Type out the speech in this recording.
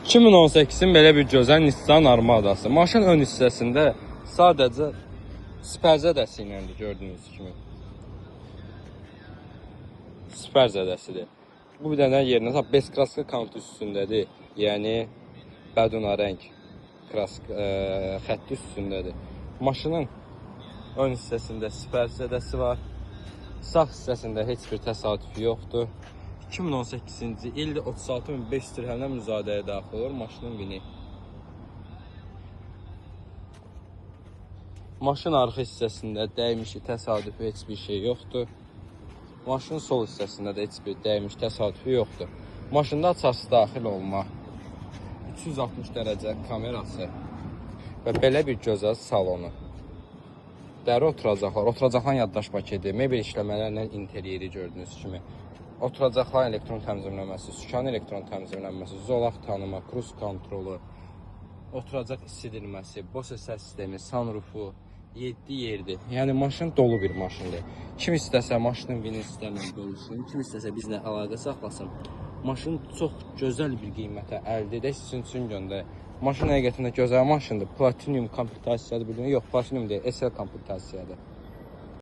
2018-in belə bir gözəl Nissan Armadası. Maşın ön hissəsində sadəcə siper zədəsi iləndir, gördüyünüz kimi. Siper zədəsidir. Bu bir dənə yerinə bez kraska kantı üstündədir. Yəni bədunarəng xətti üstündədir. Maşının ön hissəsində siper zədəsi var. Sağ hissəsində heç bir təsadüfi yoxdur. 2018-ci ildə 36.500 dirhəmlə müzadəyə daxil olur maşının bini. Maşın arxa hissəsində dəymişi, təsadüfi heç bir şey yoxdur. Maşının sol hissəsində də heç bir dəymiş, təsadüfi yoxdur. Maşında açarsı daxil olma, 360 dərəcə kamerası və belə bir gözəl salonu. Dəri oturacaqların yaddaş paketi, mebel işləmələrlə interyeri gördüyünüz kimi. Oturacaqların elektron təmizləməsi, sükanın elektron təmizləməsi, zolaq tanıma, kruz kontrolu, oturacaq isidilməsi, Bose səs sistemi, sunrufu, 7 yerdir. Yəni maşın dolu bir maşındır. Kim istəsə maşının bini istəmir bölüşsün, kim istəsə bizlə əlaqə saxlasın. Maşın çox gözəl bir qiymətə əldə edək, sizin üçün göndər. Maşın həqiqətən də gözəl maşındır. Platinum komplektasiyadır, bildiğin yox, platinum deyil, SL komplektasiyadır.